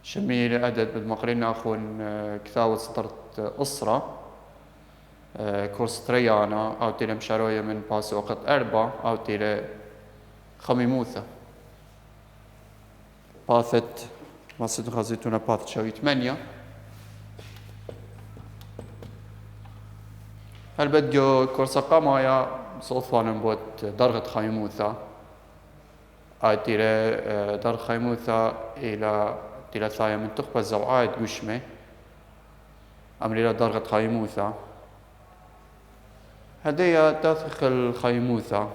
شميل أدد بالمقرين أخون كثاوة سطرت أسرة كورس تريانا أو تيلا مشاروية من باس وقت أربع أو تيلا خميموثة باثت ما صدق خزيتونا باثت شوي 8 هل بديو كورس قامايا صوفانا بوت درغة خيموثة أو تيلا درغ خيموثة إلى تيلا ثايا من تخبى زوعايد قشمة أمريلا درغة خيموثة هدية تاثخ الخيموثة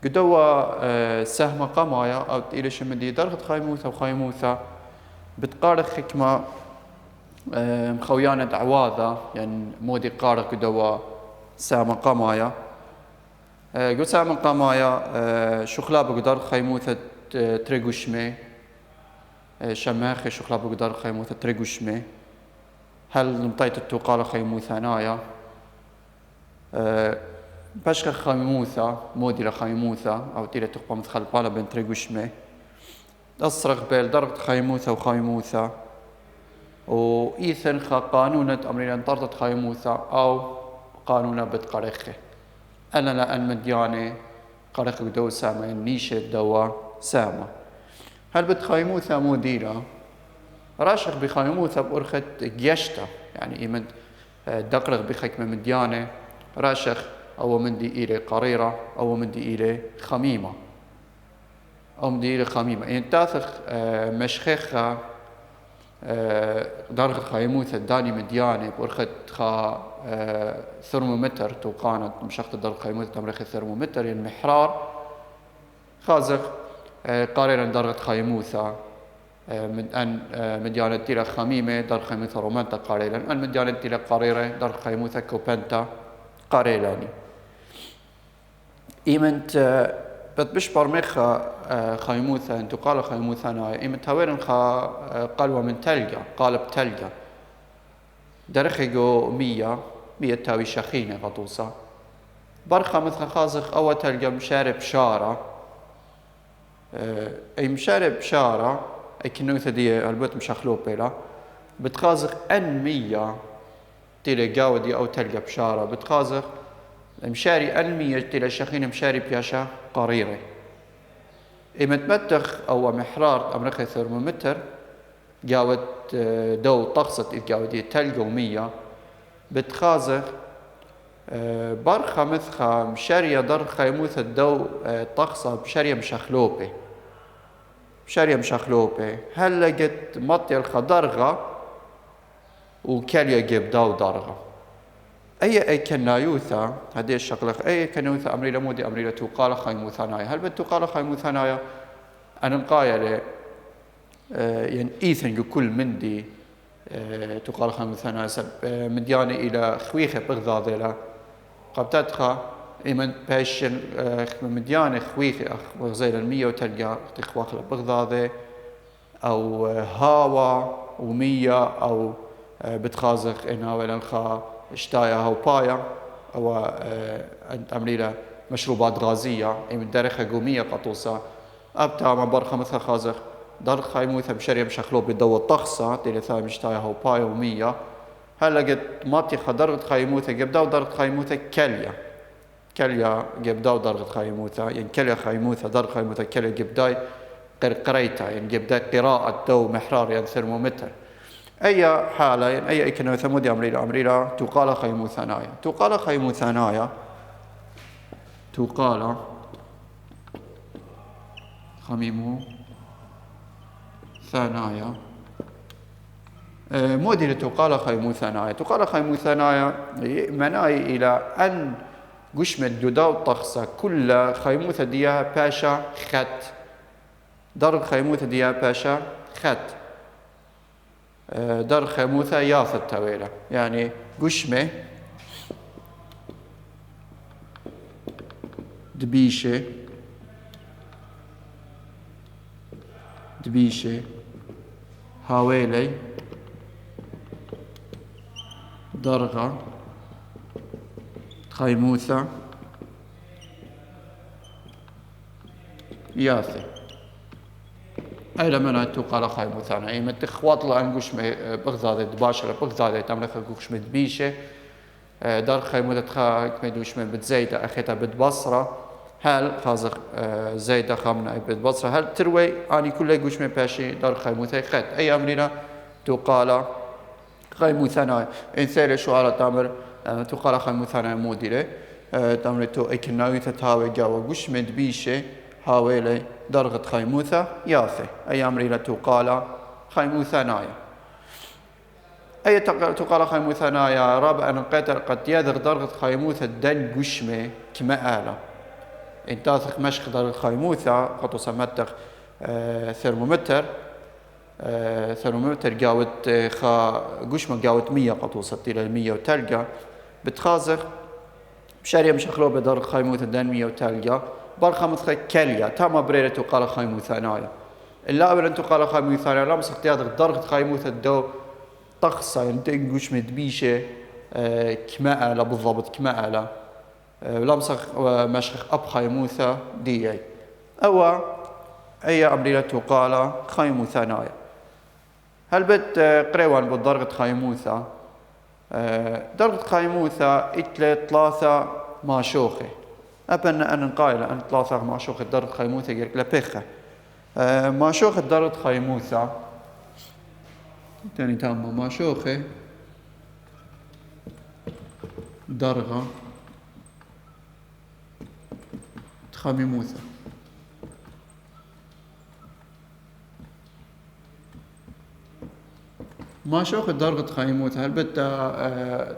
قدوة سهم قمايا أو إلى شمدي درغة خيموثة وخيموثة بتقارخ حكمة مخويانة عواذة يعني مودي قارخ قدوة سهم قمايا قد سهم قمايا شخلابة قدر خيموثة تريقوشمي شماخي شخلابة قدر خيموثة تريقوشمي هل نمطيت التوقالة خيموثانايا باشخ خيموثة موديلة خيموثة أو تيلة تقبى متخلبالة بين تريقوشمي أصرخ بين درجة خيموثة وخيموثة وإيثن قانونة أمرينا انطردت خيموثة أو قانونة بتقرخه أنا لأن مدياني قرخ دو سامة نيشة دوا سامة هل بتخيموثة موديلة راشخ بخيموثة بأرخة جيشتا يعني إيمن دقرغ بخيكمة مديانة راشخ أو مندي إلي قريرة أو مندي إلي خميمة أو مندي إلي خميمة يعني تاثخ مشخيخة درغ خيموثة داني مديانة بأرخة خا ثرمومتر توقانت مشخت درغ خيموثة تمرخ ثرمومتر يعني محرار خازخ قريرا درغ خيموثة من أن مديانة تيلا خميمة درغ خيموثة رومانتا قريرا أن مديانة تيلا قريرة درغ خيموثة كوبنتا قريلاني إيمنت بتبشبر مخا خيموثة انتو قال خيموثة نايا إيمنت هاويرن خا قلوة من تلقى قالب تلقى درخيقو 100 تاوي شخينة غطوسة برخة مثل خازخ أو تلقى مشارب شارة أي مشارب شارة أي كنوثة دي البوت مشخلو بيلا بتخازخ أن 100 تيلا قاودي أو تلقى بشارة بتخازخ مشاري ألمية تيلا شخين مشاري بياشا قريرة متمتخ أو محرار أمريكا ثرمومتر قاود دو طقصت إذ قاودي تلقوا 100 بتخازخ برخة مثخة مشارية درخة يموث الدو طقصة بشارية مشخلوبة هل لقيت مطي الخدرغة وكاليا جيب داو درغة أي كنايوثة هذه الشغلة أي كنايوثة أمريلا مودي أمريلا توقال خيموثانايا هل بتوقال خيموثانايا أنا نقايا يعني إيثن كل مندي توقال خيموثانايا مدياني إلى خويخة بغضاضي لا قبتتخا إيمن باشن مدياني خويخة بغزيل 100 وتلقى تخواخلة بغضاضي أو هاوا و100 أو بتخازخ إنها ولنخا اشتايا هاو بايا أو أمريلا مشروبات غازية من درخة قومية قطوسة أبتا ما برخة مثل خازخ درخ خيموثة بشرية مشخلو بدو الطخصة تيلي ثاي مشتايا هاو بايا و100 هلا قد ماتي خدرت خيموثة قبداو درخ خيموثة كليا قبداو درخ خيموثة يعني كليا خيموثة درخ خيموثة كليا قبداي قريتا يعني قبداي قراءة دو محرار يعني ثرمومتر أي حالة يعني أي كنوع ثمودي أمريلا تقال خيموثانايا تقال خيموثانايا تقال خميمو ثانايا مودي تقال خيموثانايا تقال خيموثانايا مناي إلى أن قشمت دوداو طخصة كل خيموثة ديها باشا خت درب خيموثة ديها باشا خت در خيموثة يافت تويلة يعني قشمة دبيشة دبيشة حوالي درجة خيموثة ياثي أي لما تقال خيموثة أنا أي متخوات لأنقوش بغزادة دباشرة بغزادة تملك قوش مدبيشة دار خيموثة تخا كمدوش من بتزايدة أخيتها بتبصرة هل خازق زايدة خامنة أي بتبصرة هل تروي أني كل قوش من باشي دار خيموثة خيت أي أمرنا تقال خيموثة إن سير شو على تامر تقال خيموثة موديلة تامر تو إكناويثة تهاوي جاوا قوش مدبيشة حوالي درجة خيموثة ياثي أي أمرنا تقال خيموثة نايا أي تقال خيموثة نايا رابعا قتل قد يذر درجة خيموثة دن قشمة كما آلة إن تاثق مشخ درجة خيموثة قد سمتق ثرمومتر ثرمومتر قاوت قشمة قاوت 100 قد وصلت إلى 100 وتلقى بتخازق بشارية مشخلو بدرجة خيموثة دن 100 وتلقى برخة مثل كليا تاما بريرة تقال خيموثة نايا إلا أولا تقال خيموثة نايا لا مسخ تيادر درجة خيموثة دو طقسة يعني تنقوش مدبيشة كما آلة بالضبط كما آلة لا مسخ مشخ أب خيموثة دي أو أي أمريلا تقال خيموثة نايا هل بت قريوان بالدرجة خيموثة درجة خيموثة إتلي 3 ماشوخي أبن أن قايلة أن 3 ماشوخة درجة خيموثة يقولك لبخة ماشوخة درجة خيموثة تاني تام ماشوخة درجة خيموثة ماشوخة درجة خيموثة هل بت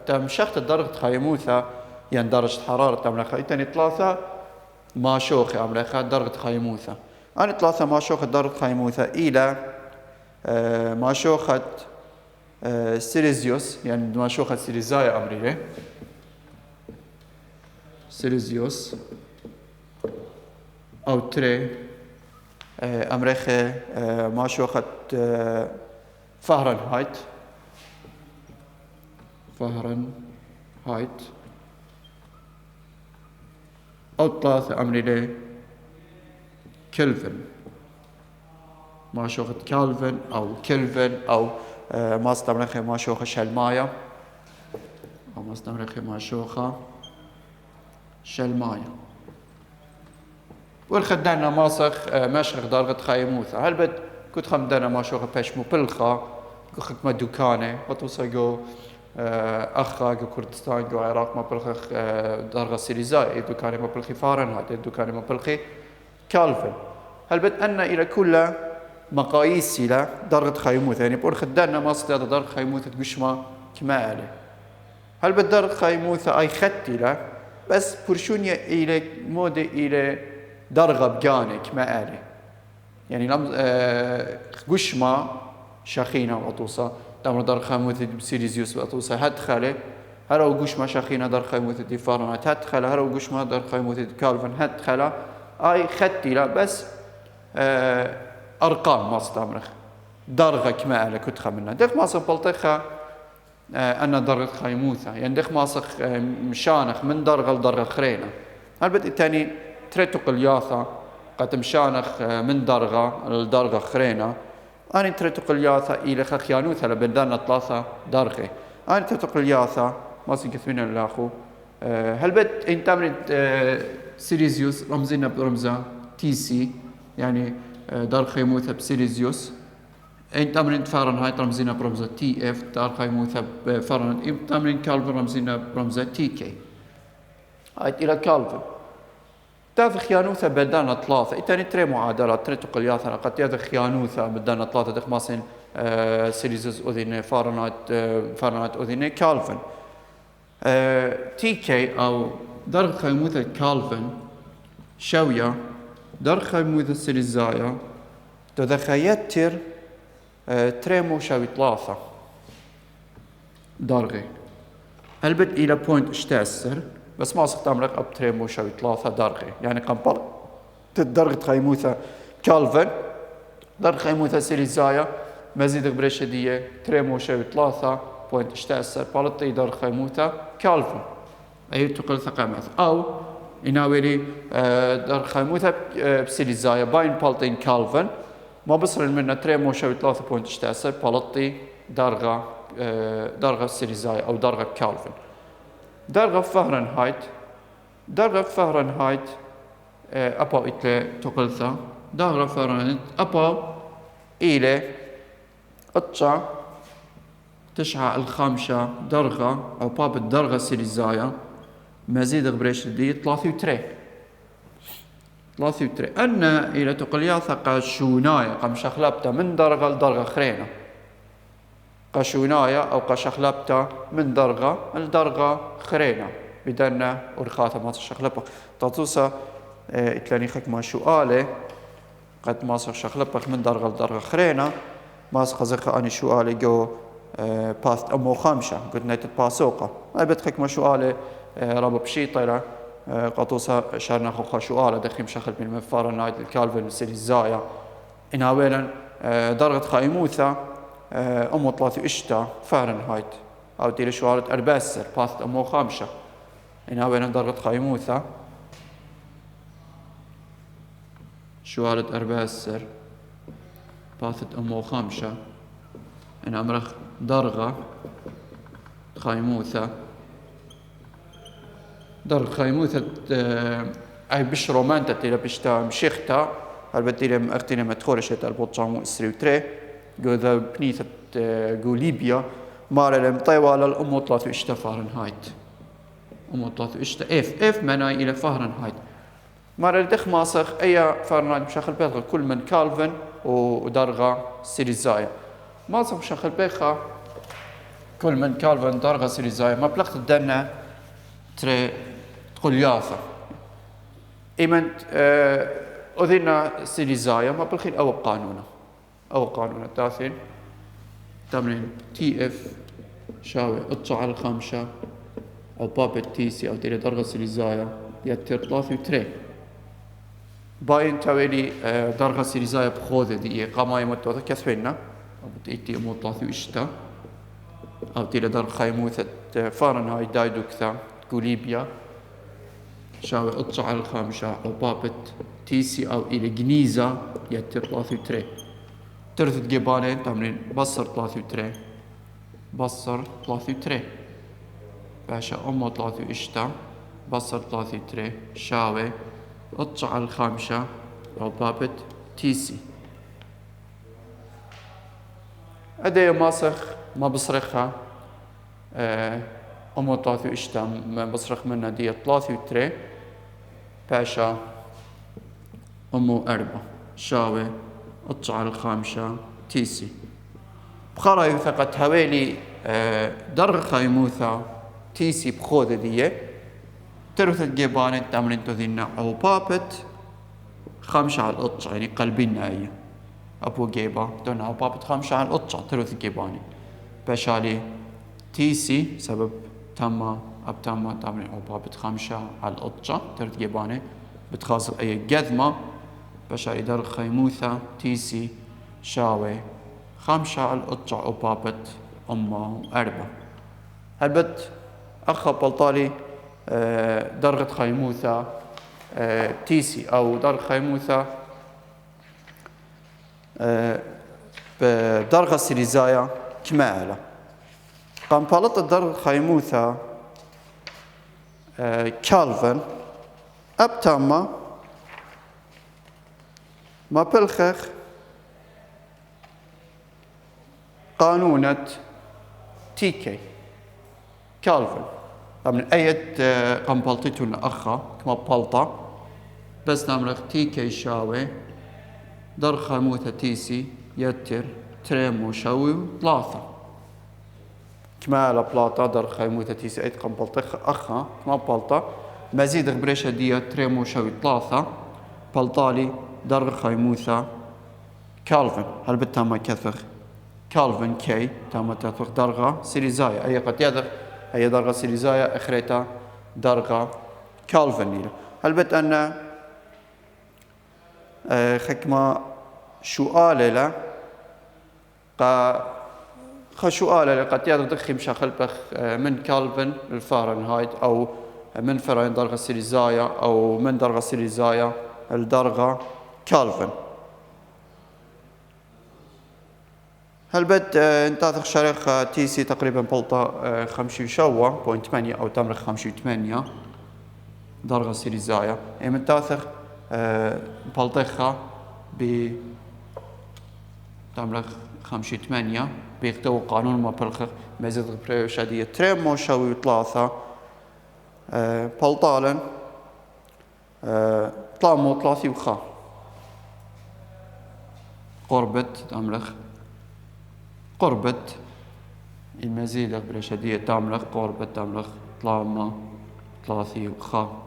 تمشخت درجة خيموثة يعني درجة حرارة تملخها تاني 3 ماشوخة أملخها درجة خيموثة أنا 3 ماشوخة درجة خيموثة إلى ماشوخة سيليزيوس يعني ماشوخة سيليزايا أمريكا سيليزيوس أو تري أمريكا ماشوخة فهرنهايت أو 3 أمريكا كلفن ماشوخة كالفن أو كلفن أو ما استمرخي ماشوخة شلمايا أو ما استمرخي ماشوخة شلمايا والخدانا ماسخ ماشخ درجة خيموثة هل بد كنت خمدانا ماشوخة باش مبلخة كخك ما دوكانة وتوصقو أخا كردستان جو عراق مبلخ درجة سيليزاي دوكانة مبلخي فارنهايت دوكانة مبلخي كالفن هل بد أن إلى كل مقاييس إلى درجة خيموثة يعني بقول خدانا ما صدق درجة خيموثة قشمة كما عليه هل بدرجة خيموثة أي خط إلى بس برشونية إلى مودة إلى درجة بجانة كما عليه يعني لم قشمة شخينة وطوسة تمر درجة خيموثة بسيليزيوس وطوسة هدخله هرو قشمة شخينة درجة خيموثة دي فارنهايت هدخله هرو قشمة درجة خيموثة كالفن هدخله أي خط إلى بس أرقام ما استمرخ درجة كما على كتخة منها دخ ماسخ بلطخة أن درجة خيموثة يعني دخ ماسخ مشانخ من درجة لدرجة خرينة هل بد تاني تريتو قلياثة قد مشانخ من درجة لدرجة خرينة أنا تريتو قلياثة إلى خيانوثة لبندان 3 درجة أنا تريتو قلياثة ما سنكثمين اللاخو هل بد إن تمرين سيليزيوس رمزينا برمزة TC يعني دار خيموثة بسيليزيوس إن تمرين فارنهايت رمزينا برمزة TF دار خيموثة بفارنهايت إن تمرين كالفن رمزينا برمزة TK هاي إلى كالفن تاذ خيانوثة بدانا 3 إتاني تري معادلات تري تقلياثنا قد تاذ خيانوثة بدانا 3 دخ ماسين سيليزيوس أذين فارنهايت أذين كالفن TK أو دار خيموثة كالفن شوية دار خيموثة سيليزايا تذخيتر تريمو شاوي 3 درجة هلبت إلى بوينت اشتاسر بس ما صرت أمرك أب تريمو شاوي 3 درجة يعني قنبر درجة خيموثة كالفن درجة خيموثة سيليزايا مزيد بريشة دية تريمو شوي 3.14 بالطي درجة خيموثة كالفن أي تقل ثقامات أو يناولي درجة خيموثة بسيليزايا باين بالطين كالفن ما بصر منه تريمو شوي 3.14 بالطي درجة سيليزايا أو درجة كالفن. درجة فahrenheit أبا إتلي تقلثا درجة فahrenheit أبا إلى أتشع تشعة الخامشة درجة أو باب الدرجة سيليزايا مزيد غبريش دي 33 أن إلى تقليا ثقا شونايا قم شخلبتا من درجة لدرجة خرينة قشونايا أو قشخلبتا من درجة لدرجة خرينة بدنا ورخاطة ما تشخلبها تطوسا إتلاني خك ما شوالي قد ما شخلبك من درجة لدرجة خرينة ما سخزق أني شوالي جو باث أمو خامشة قلت نيت باسوقة أي بتخك ما شوالي ربا بشيطرة قطوسا شارنا خوخا شوالي دخيم شخل من مفارنايت الكالفن سيليزايا إناويلا درجة خايموثة أمو 3 إشتا فahrenheit أو تيلي شوالة أرباسر باث أمو خامشة إناويلا درجة خايموثة شوالة أرباسر باثت أمو خامشة إن أمرخ درجة خايموثة درجة خايموثة أي بش رومانتا تيلا بشتا مشيختا البتيلا مأختينا مدخورشت البوطشامو إسري وتري قوذا بنيثة قو ليبيا مارا لم طيوة للأمو 3 إشتا فahrenheit أمو 3 إشتا إف مناي إلى فahrenheit مارا لدخ ماسخ أي فahrenheit بشاخل بيخا كل من كالفن ودرجة سيليزايا ماسخ بشاخل بيخا كل من كالفن درجة سيليزايا ما بلغت الدنة تري تقول يافا إيمن أذينا سيليزايا ما بالخير أو قانونا تاثين تمرين تي اف شاوي اطلع على الخامشة أو باب تي سي أو تيلي درجة سيليزايا يتر 3 باين تاويلي درجة سيليزايا بخوذة دي قاما يموتوثا كثفينا أو بتأتي أمو 3 إشتا أو تيلي درجة خايموثة فahrenheit دايدو كثا ليبيا شاوي اطلع على الخامشة أو باب تي سي أو إلى جنيزة يتر 3 ترث جيبانين تمرين بصر 3 باشا أمو 3 إشتا بصر 3 شاوي اطلع على الخامشة أو بابت تيسي أدي ماسخ ما بصرخها أمو 3 إشتا ما بصرخ منها دي 3 باشا أمو 4 شاوي اطلع على الخامشة تيسي بخارا يثقت هويلي درغ خايموثا تيسي بخوذة دي ترث الجيبانة تمرين تذينا أو بابت خامشة على الأطشة يعني قلبنا أي أبو جيبا دونا أو بابت خامشة على الأطشة ترث الجيبانة بشالي تيسي سبب تما تمرين أو بابت خامشة على الأطشة ترث جيبانة بتخاصل أي جذمة بشالي درغ خيموثا تيسي شاوي خامشة على الأطشة أو بابت أمه 4 هلبت أخا بلطالي درجة خيموثة تيسي أو درجة خيموثة بدرجة سيليزايا كمالة قام بالط درجة خيموثة كالفن أبتما ما بلخخ قانونة تيكي كالفن من أية قنبلتتون أخا كما بلطة بس نمرخ تيكي شاوي در خموثة تيسي يتر تريمو شاوي 3 كما على بلاطة در خموثة تيسي أيت قنبلتة أخا كما بلطة مزيد غبريشة دي تريمو شاوي 3 بلطالي در خموثة كالفن هل بتاما كثخ كالفن كي تاما تثخ درغة سيليزايا أي قد يذخ هي درجة سيليزايا أخريتا درجة كالفن هل بت أن خكمة شؤالة لا خشؤالة قد يدخل مشاخل بخ من كالفن الفahrenheit أو من فرعين درجة سيليزايا أو من درجة سيليزايا الدرجة كالفن. هل بد انتاثخ شريخ تي سي تقريبا بلطة 5 أو تمرخ 5 درجة سيليزايا من تاثخ بلطخة ب تمرخ 5 بيختو قانون ما بلخ مزيد بريوشادية تريم موشاوي 3 بلطالا طلامو 3 وخا قربت تمرخ قربت المزيد بريوشادية تمرخ قربت تمرخ طلاما 3 وخا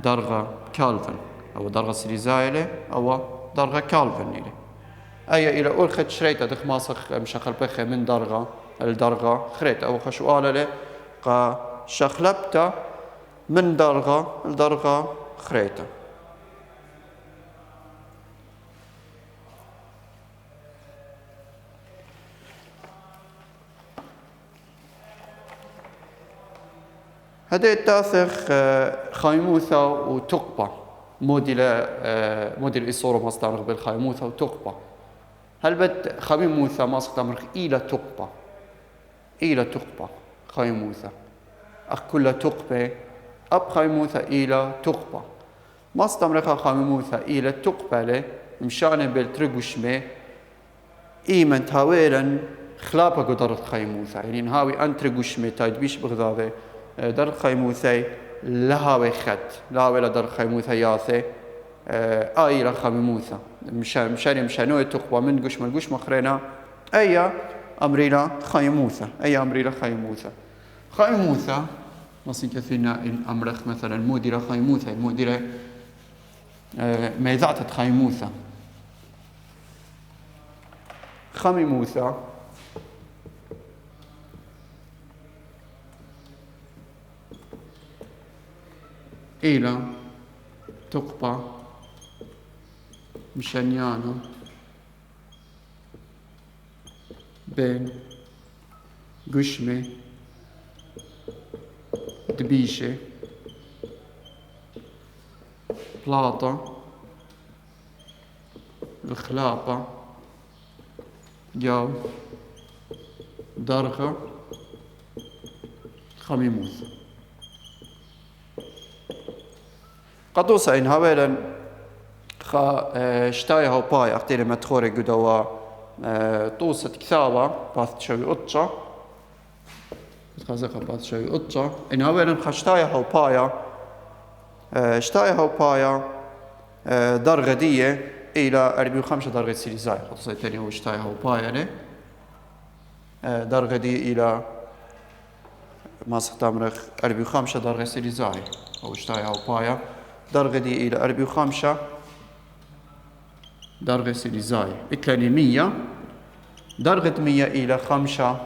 درجة كالفن أو درجة سيليزايلة أو درجة كالفن إلي أي إلى أول خد شريطة دخ ماسخ مشخل بخي من درجة الدرجة خريت أو خشوالة لي قا شخلبتا من درجة الدرجة خريتة. هذا التاثخ خيموثة وتقبة موديل إصورة مصدر بالخيموثة وتقبة. هل بد خيموثة مصدر إلى تقبة خيموثة أخ كل تقبة أب خيموثة إلى تقبة مصدر خيموثة إلى تقبة له مشان بالترقشمة إيمن تاويلا خلابة قدرت خيموثة يعني نهاوي أنترقشمة تايدبيش بغضابة در خيموثة لهاوي خد لهاوي لدر خيموثة ياثة إلى خيموثة مشانوه تقبة من قش مخرنا أي أمريلا خيموثة خيموثة نصين كثيرنا إن أمرخ مثلا مديرة خيموثة المديرة ميزعة خيموثة خميموثة إلى تقبة مشانيانا بين قشمة دبيشة بلاطة الخلاقة جو درغة خميموث قدوس إن هاولا شتاي هاو باي أختير مدخوري قدوا توسة كثابة باث شوي أطشا خازقة باث شوي أطشا إن هاولا خشتاي هاو بايا شتاي هاو بايا درجة دية إلى 45 درجة سيليزاي خصوصا الثاني هو شتاي هاو بايا درجة دي إلى ما استمرخ 45 درجة سيليزاي أو شتاي هاو بايا درجة دي إلى 45 درجة سيليزاي إتلاني 100 درجة 100 إلى 5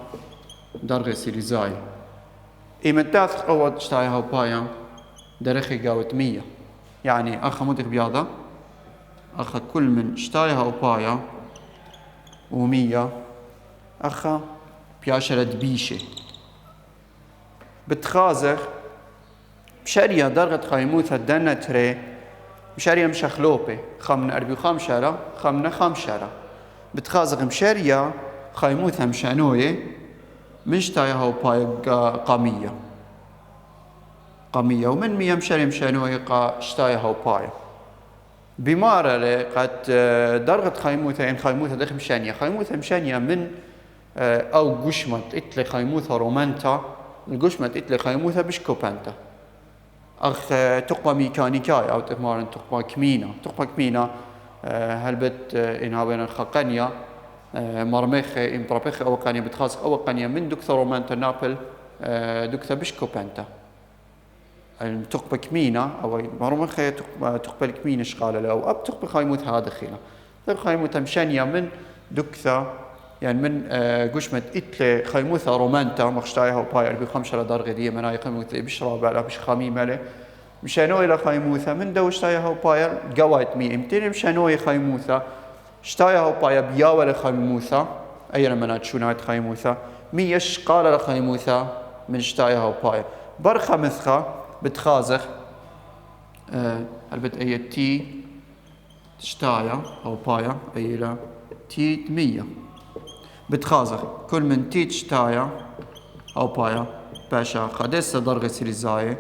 درجة سيليزاي إيمتاث أود شتاي هاو بايا درخي قاوت 100 يعني أخا مدك بياضة أخا كل من شتاي هاو بايا و100 أخا بياشرة دبيشة بتخازخ بشارية درجة خيموثة دنتري مشارية مشخلوبة خمنا 45 خمنا 5 بتخازق مشارية خيموثة مشانوية مشتايا هاو باي قامية ومن 100 مشارية مشانوية قاشتايا هاو باي بمارة قد درجة خيموثة إن خيموثة دخل مشانية خيموثة مشانية من أو قشمت إتلي خيموثة رومانتا القشمت إتلي خيموثة بشكوبانتا أخ تقوى ميكانيكاي أو تقوى كمينة هل بت إن هاوين الخقانية مرمخ إن برابخ أو قانية بتخاص أو قانية من دكتور رومانتا نابل دكتور بشكوبانتا تقوى كمينة أو مرمخ تقوى كمينة شغالة أو أب تقوى خيموت هذا خينا تقوى خيموت مشانية من دكتور يعني من قشمة إتلي خيموثة رومانتا مخشتايها وباير بخمسة درجة دي مناي خيموثة بشراب على بش خميمة له مشانو إلى خيموثة من دوشتايها وباير قوايت 200 مشانو خيموثة شتايا هو بايا بياوة لخيموثا أي لما شونايت خيموثا ميش قال لخيموثا من شتايا هو بايا برخة مثخة بتخازخ هل أي تي شتايا أو بايا أي لا تي 100 بتخازخ كل من تي شتايا أو بايا باشا خدسة درجة سيليزاية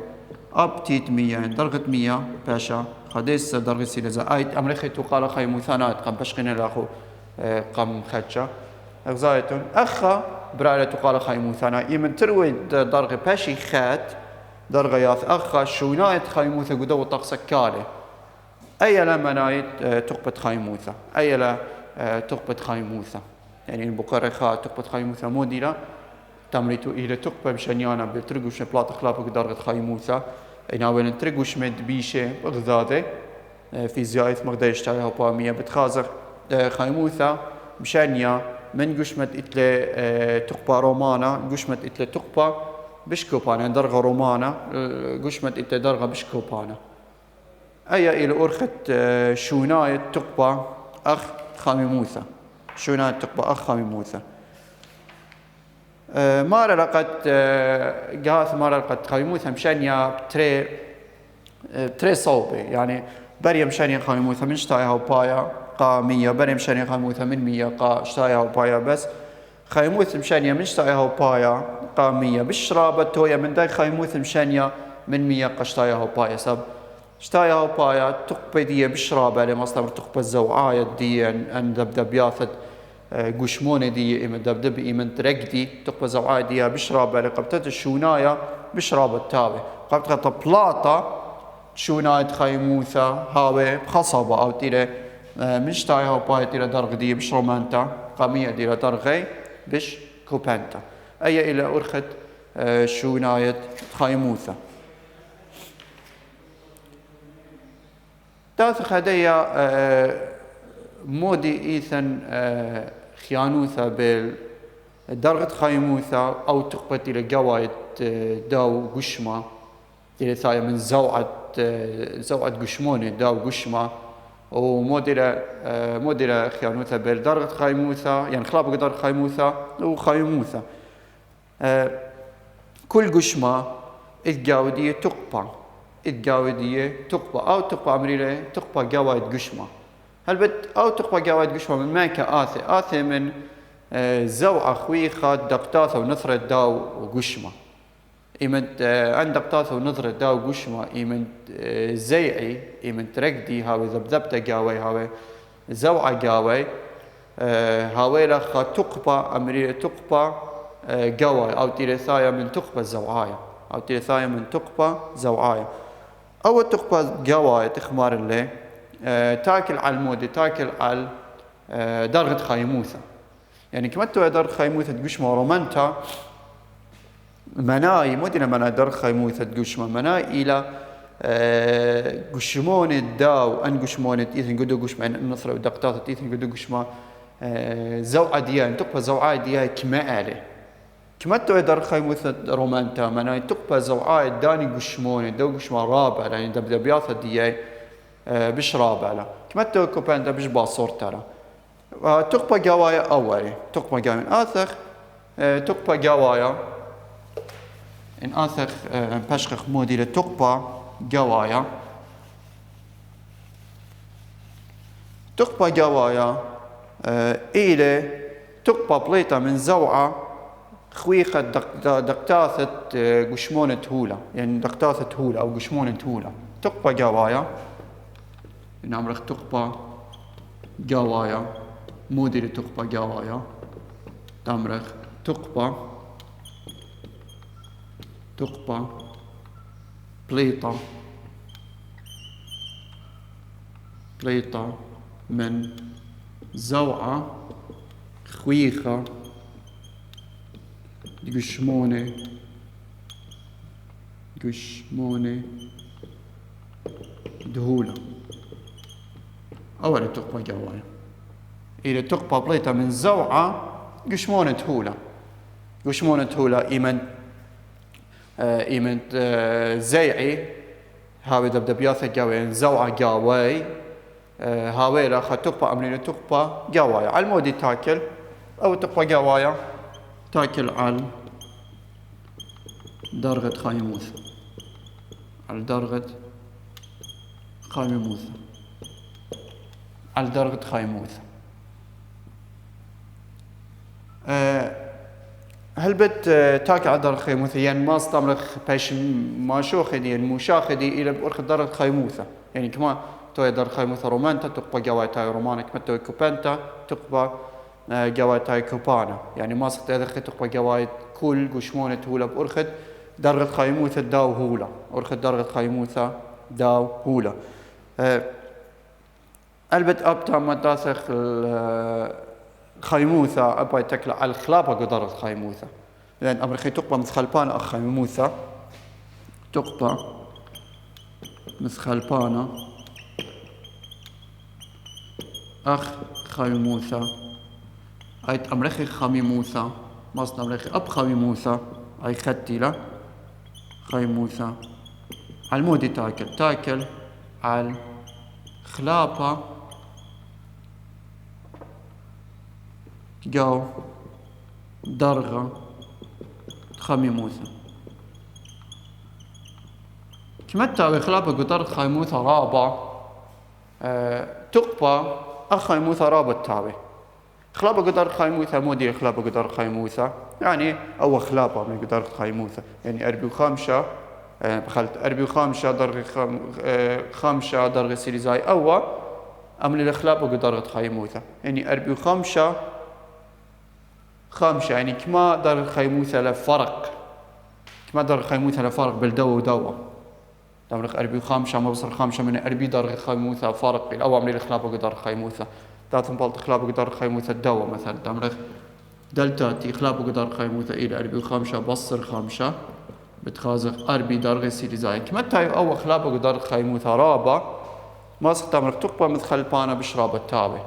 أب تيت 100 درجة 100 باشا خدسة درجة سيليزاية آيت أمريخي تقال خيموثانات قم بشقين الأخو قم خدشة أغزايتون أخا برايلة تقال خيموثانا يمن تروي درجة باشي خات درجة ياث أخا شونايت خيموثة قدو طقسك كالي أي لا منايت تقبت خيموثة أي لا تقبت خيموثة يعني البقرة تقبت خيموثة موديلا تمريتو إلى تقبة بشنيانا بترقوش بلاط خلابك درجة خيموثة إناوين ترقوش مد بيشة بغذاده في زيايث مقديش تايها بامية بتخازق خيموثة بشانيا من قشمت إتلي تقبة رومانا قشمت إتلي تقبة بشكوبانا درجة رومانا قشمت إتلي درجة بشكوبانا أي إلى أرخت شوناية تقبة أخ خاميموثة شوناية تقبة أخ خاميموثة مارا لقد جاث مارا لقد خاميموثة مشانيا تري صوبة يعني بري مشانيا خاميموثة من شتايها وبايا قا 100 بري مشانيا خاميموثة من 100 قا شتايها وبايا بس خيموث مشانيا من شتايها وبايا قا 100 بالشرابة تويا من داي خيموث مشانيا من 100 قا شتايها وبايا سب شتايها وبايا تقبى دي بالشرابة لمصدر تقبى الزوعاية دي أن دبدب ياثد قشمونة دي إمن دبدب إمن ترقدي تقبى زوعاية دي بالشرابة لقبتت الشوناية بالشرابة التابة قبتت بلاطة شوناية خيموثة هاوي بخصبة أو تيري من شتايها وبايا تيري درغ دي بشرومانتا قامية دي درغي بش كوبانتا أي إلى أرخت شوناية خيموثة تاثخ هدية مودي إيثن خيانوثة بالدرغة خيموثة أو تقبت إلى قوايد داو قشمة إلى ثاية من زوعة قشمونة داو قشمة وموديلا خيانوثة بالدرغة خيموثة يعني خلاب قدر خيموثة وخيموثة كل قشمة الجاودية تقبى أو تقبى عمريلة تقبى قوايد قشمة هل بد أو تقبى قوايد قشمة من ماكا آثي من زوعة خويخة دقتاثة ونثرة داو وقشمة إيمنت عندك دقتاثة ونثرة داو قشمة إيمنت زيعي إيمنت رقدي هاوي ذبذبتة قاوي هاوي زوعة قاوي هاوي لخا تقبى عمريلة تقبى قواي أو تيرثايا من تقبى الزوعاية أو تيرثايا من تقبى زوعاية أو تقبى قواي تخمار اللي تاكل على المودي تاكل على درغة خيموثة يعني كما تو درغة خيموثة تقشمة رومانتا مناي مودينا مناي درغة خيموثة تقشمة مناي إلى قشمون الداو أن قشمون إيثن قدو قشمة النصرة ودقتات إيثن قدو قشمة زوعة ديان تقبى زوعة ديان كما آله كما تو درغة خيموثة رومانتا مناي تقبى زوعة داني قشمون داو قشمة رابع يعني دبدبياثة ديان بش رابع لا كما تو كوبان دا بش باصور ترى تقبى قوايا أولي تقبى قوايا من آثخ تقبى قوايا إن آثخ بشخخ موديلة تقبى قوايا تقبى قوايا إلى تقبى بليطة من زوعة خويخة دقتاثة قشمونة هولا يعني دقتاثة هولا أو قشمونة هولا تقبى قوايا إن عمرك تقبى قوايا موديلة تقبى قوايا تمرخ تقبى بليطة من زوعة خويخة قشمونة دهولة أولا تقبى قوايا إذا تقبى بليطة من زوعة قشمونة هولا إيمن زيعي هاوي دبدبياثة قاوي زوعة قاوي هاويلا تقبى أمرين تقبى جوايا على المودي تاكل أو تقبى جوايا تاكل على درغة خايموثة على درغة خايموثة على درغة خايموثة. هل بت تاكل على درغة خايموثة يعني ما استمرخ باش ما شوخدي المشاخدي إلى بأرخ درغة خايموثة يعني كما توي درغة خايموثة رومانتا تقبى جواي تاي رومانا كما توي كوبانتا تقبى جواي تاي كوبانا يعني ما صدق هذا تقبى جواي كل قشمونة هولا بأرخد درغة خايموثة داو هولا أرخد درغة خايموثة داو هولا. البت أبتا ما داسخ خايموثة أبا تاكل على الخلابة قدرة خايموثة لأن أمريكي تقبى مسخلبانا أخ خايموثة تقبى مسخلبانا أخ خايموثة أيت أمريكي خاميموثة مصنع أمريكي أب خايموثة أي ختيلة خايموثة على المودي تاكل على خلابة جو درغة خايموثة كما تاوي خلابة قدر خايموثة رابع تقبى أخايموثة رابع تاوي خلابة قدر خايموثة مودي خلابة قدر خايموثة يعني أو خلابة من قدر خايموثة يعني أربي وخامشة بخلت أربي وخامشة درغ خامشة درغ سيريزاي أو أملي الخلابة قدر خايموثة يعني أربي وخامشة خامشة يعني كما درغ خايموثة لفرق كما درغ خايموثة لفرق بالدوا ودوا درغ أربي وخامشة ما بصر خامشة من أربي درغ خايموثة فرق الأول أملي الخلابة قدر خايموثة ذات مبالط خلابة قدر خايموثة الدوا مثلا تمرخ دلتا تي خلابة قدر خايموثة إلى أربي وخامشة بصر خامشة بتخازق أربي درغ سيريزاي كما تايو أو خلابة قدر خايموثة رابا ما تمرخ تقبى مثل بانا بشراب التاوي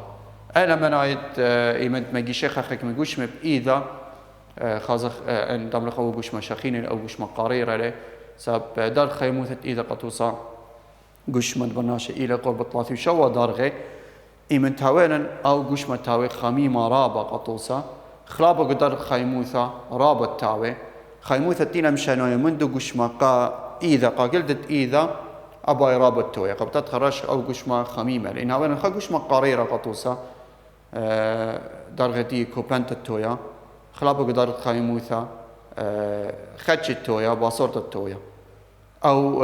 أنا منايت إيمنت مجي شيخ أخك مجوش بإيذا خازق أن تمرخ أو جوش مشاخين أو جوش مقارير عليه سب در خايموثة إيذا قطوسا جوش مدبناش إلى قرب 30 شوا درغي إيمن تاوينا أو جوش متاوي خميمة رابا قطوسا خلابة قدر خايموثة رابا تاوي خايموثة تينا مشانوية منذ جوش ما إيذا قلدت إيذا أباي رابا توي قبتت خرش أو جوش ما خميمة لأن هاوينا خا جوش ما قاريرة قطوسا درغتي كوبانت التويا خلابة قدر خايموثة خدش التويا باصورة التويا أو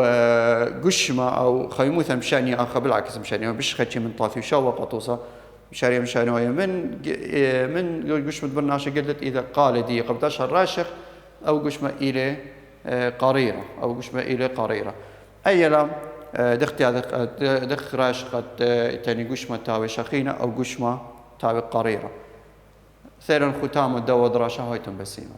قشمة أو خيموثة مشانية آخر بالعكس مشانية بش خدشي من طافي وشاوة قطوسة مشارية مشانية من قشمة برناشة قلت إذا قال دي قبتاش الراشخ أو قشمة إلى قريرة أو قشمة إلى قريرة أي لا دخ راشقة تاني قشمة تاوي شخينة أو قشمة تاوي قريرة ثيرا ختام الدوا دراشة هايتم بسيمة